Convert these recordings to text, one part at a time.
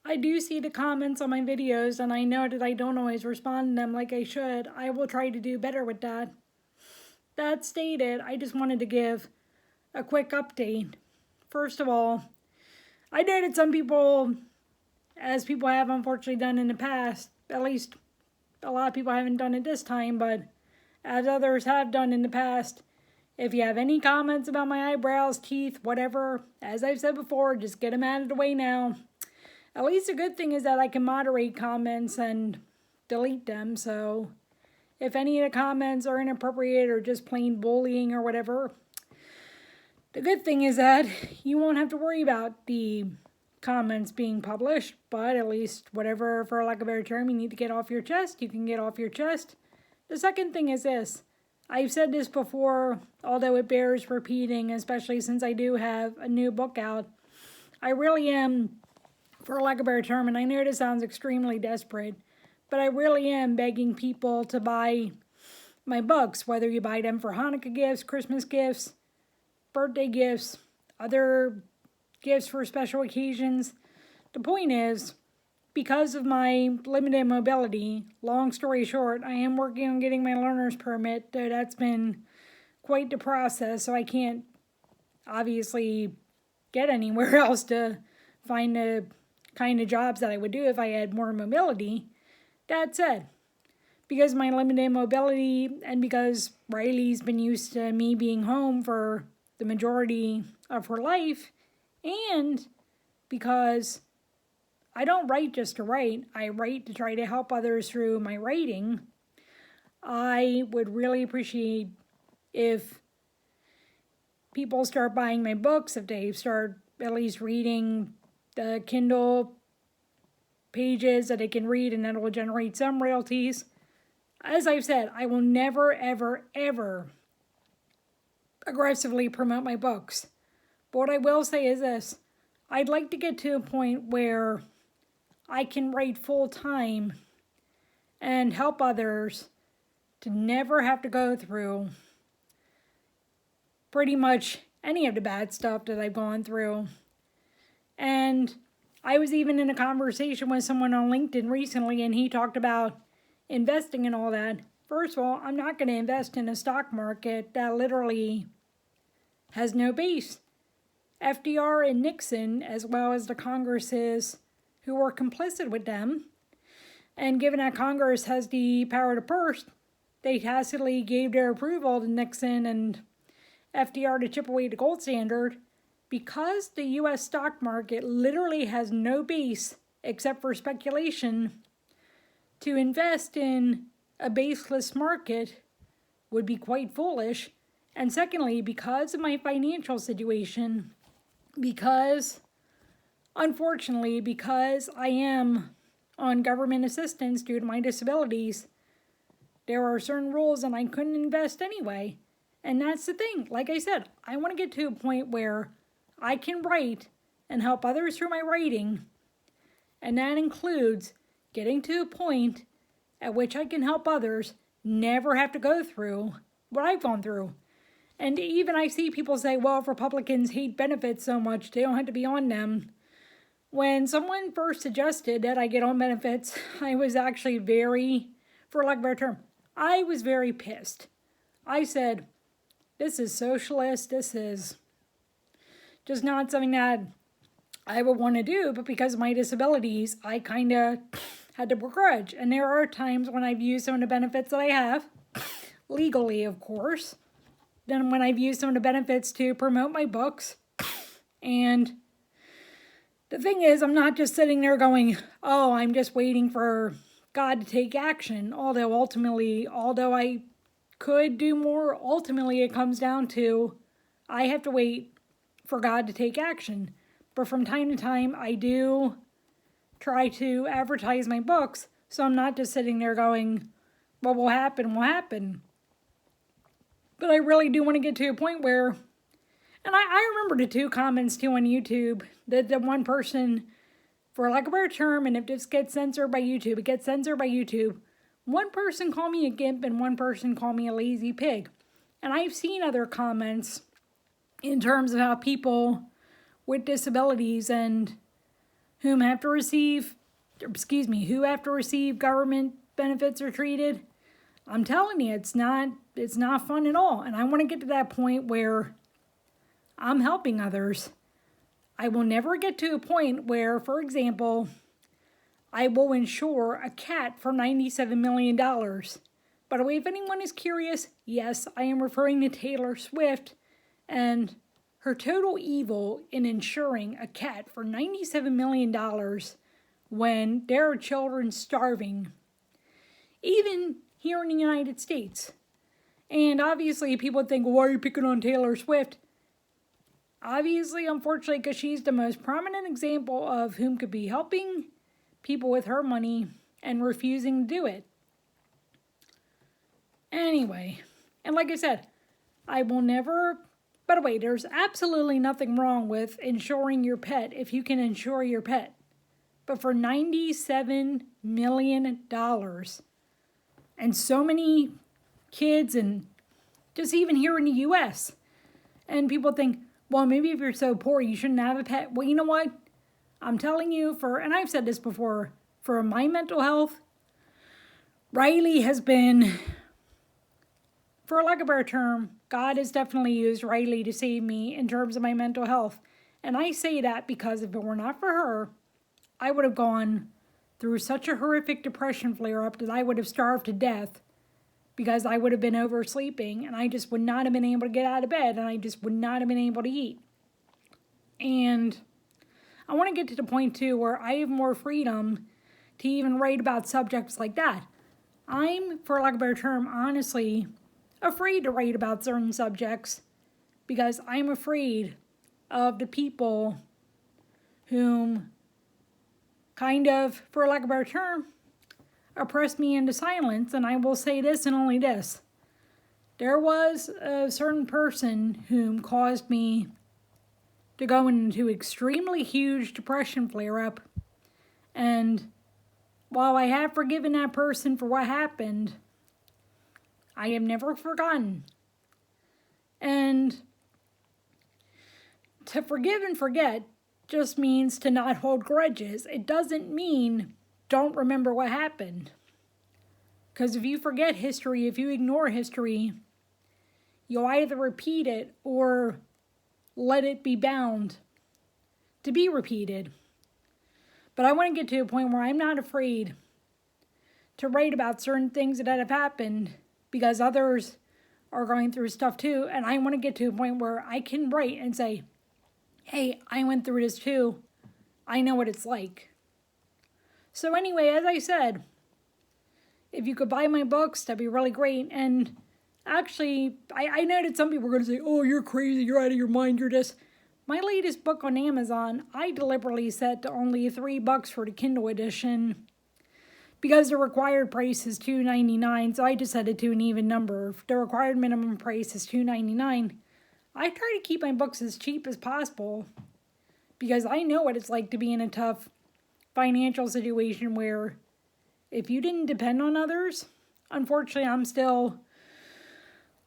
I do see the comments on my videos, and I know that I don't always respond to them like I should. I will try to do better with that. That stated, I just wanted to give a quick update. First of all, I know that some people, as people have unfortunately done in the past, at least a lot of people haven't done it this time, but as others have done in the past, if you have any comments about my eyebrows, teeth, whatever, as I've said before, just get them out of the way now. At least a good thing is that I can moderate comments and delete them, so if any of the comments are inappropriate or just plain bullying or whatever, the good thing is that you won't have to worry about the comments being published, but at least whatever, for lack of a better term, you need to get off your chest, you can get off your chest. The second thing is this. I've said this before, although it bears repeating, especially since I do have a new book out. I really am, for lack of a better term, and I know this sounds extremely desperate, but I really am begging people to buy my books, whether you buy them for Hanukkah gifts, Christmas gifts, birthday gifts, other gifts for special occasions. The point is, because of my limited mobility, long story short, I am working on getting my learner's permit, though that's been quite the process, so I can't obviously get anywhere else to find the kind of jobs that I would do if I had more mobility. That said, because of my limited mobility and because Riley's been used to me being home for the majority of her life, and because I don't write just to write, I write to try to help others through my writing, I would really appreciate if people start buying my books, if they start at least reading the Kindle pages that they can read, and that will generate some royalties. As I've said, I will never, ever, ever aggressively promote my books. But what I will say is this. I'd like to get to a point where I can write full time and help others to never have to go through pretty much any of the bad stuff that I've gone through. And I was even in a conversation with someone on LinkedIn recently, and he talked about investing and all that. First of all, I'm not going to invest in a stock market that literally has no base. FDR and Nixon, as well as the Congresses who were complicit with them, and given that Congress has the power to purse, they tacitly gave their approval to Nixon and FDR to chip away the gold standard. Because the U.S. stock market literally has no base except for speculation, to invest in a baseless market would be quite foolish. And secondly, because of my financial situation, unfortunately, because I am on government assistance due to my disabilities, there are certain rules and I couldn't invest anyway. And that's the thing. Like I said, I want to get to a point where I can write and help others through my writing. And that includes getting to a point at which I can help others never have to go through what I've gone through. And even I see people say, well, if Republicans hate benefits so much, they don't have to be on them. When someone first suggested that I get on benefits, I was actually very, for lack of a better term, I was very pissed. I said, this is socialist, this is just not something that I would want to do, but because of my disabilities, I kind of had to begrudge. And there are times when I've used some of the benefits that I have, legally, of course. Then when I've used some of the benefits to promote my books. And the thing is, I'm not just sitting there going, oh, I'm just waiting for God to take action. Although I could do more, ultimately it comes down to I have to wait for God to take action. But from time to time, I do try to advertise my books, so I'm not just sitting there going, what will happen, will happen. But I really do want to get to a point where, and I remember the two comments too on YouTube, that the one person, for lack of a better term, and if this gets censored by YouTube, it gets censored by YouTube, one person called me a gimp and one person called me a lazy pig. And I've seen other comments in terms of how people with disabilities and who have to receive government benefits are treated. I'm telling you, it's not fun at all. And I want to get to that point where I'm helping others. I will never get to a point where, for example, I will insure a cat for $97 million. By the way, if anyone is curious, yes, I am referring to Taylor Swift and her total evil in insuring a cat for $97 million when there are children starving, even here in the United States. And obviously, people think, why are you picking on Taylor Swift? Obviously, unfortunately, because she's the most prominent example of whom could be helping people with her money and refusing to do it. Anyway, and like I said, I will never, by the way, there's absolutely nothing wrong with insuring your pet if you can insure your pet. But for $97 million, and so many kids, and just even here in the U.S., and people think, well, maybe if you're so poor, you shouldn't have a pet. Well, you know what? I'm telling you, and I've said this before, for my mental health, Riley has been, for lack of a better term, God has definitely used Riley to save me in terms of my mental health. And I say that because if it were not for her, I would have gone through such a horrific depression flare-up that I would have starved to death because I would have been oversleeping and I just would not have been able to get out of bed and I just would not have been able to eat. And I want to get to the point, too, where I have more freedom to even write about subjects like that. I'm, for lack of a better term, honestly afraid to write about certain subjects because I'm afraid of the people whom kind of, for lack of a better term, oppressed me into silence. And I will say this and only this. There was a certain person whom caused me to go into extremely huge depression flare-up. And while I have forgiven that person for what happened, I have never forgotten. And to forgive and forget just means to not hold grudges. It doesn't mean don't remember what happened. Because if you forget history, if you ignore history, you'll either repeat it or let it be bound to be repeated. But I want to get to a point where I'm not afraid to write about certain things that have happened because others are going through stuff too. And I want to get to a point where I can write and say, hey, I went through this too. I know what it's like. So anyway, as I said, if you could buy my books, that'd be really great. And actually, I know that some people are going to say, oh, you're crazy, you're out of your mind, you're this. My latest book on Amazon, I deliberately set to only $3 for the Kindle edition because the required price is $2.99, so I just set it to an even number. The required minimum price is $2.99. I try to keep my books as cheap as possible because I know what it's like to be in a tough financial situation where if you didn't depend on others, unfortunately, I'm still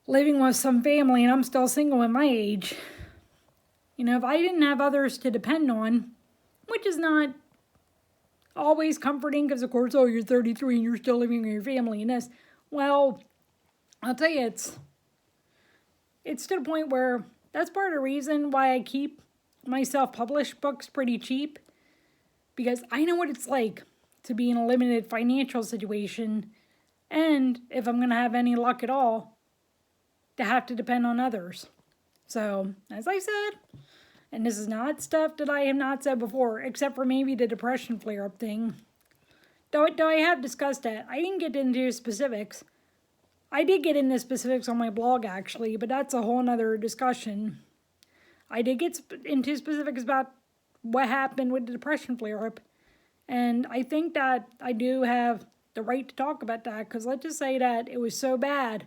living with some family and I'm still single at my age. You know, if I didn't have others to depend on, which is not always comforting because, of course, oh, you're 33 and you're still living with your family and this. Well, I'll tell you, it's to the point where that's part of the reason why I keep my self-published books pretty cheap because I know what it's like to be in a limited financial situation and, if I'm going to have any luck at all, to have to depend on others. So, as I said, and this is not stuff that I have not said before, except for maybe the depression flare-up thing. Though I have discussed that. I didn't get into specifics. I did get into specifics on my blog, actually, but that's a whole nother discussion. I did get into specifics about what happened with the depression flare-up, and I think that I do have the right to talk about that, because let's just say that it was so bad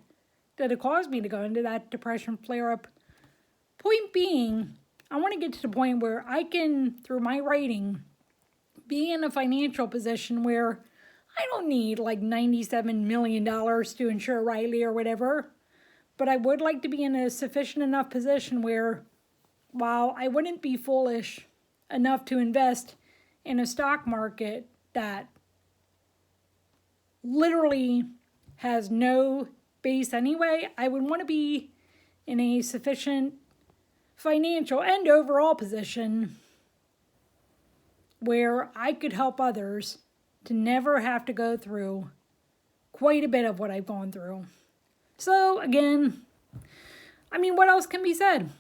that it caused me to go into that depression flare-up. Point being, I want to get to the point where I can, through my writing, be in a financial position where I don't need like $97 million to insure Riley or whatever, but I would like to be in a sufficient enough position where, while I wouldn't be foolish enough to invest in a stock market that literally has no base anyway. I would want to be in a sufficient financial and overall position where I could help others to never have to go through quite a bit of what I've gone through. So again, I mean, what else can be said?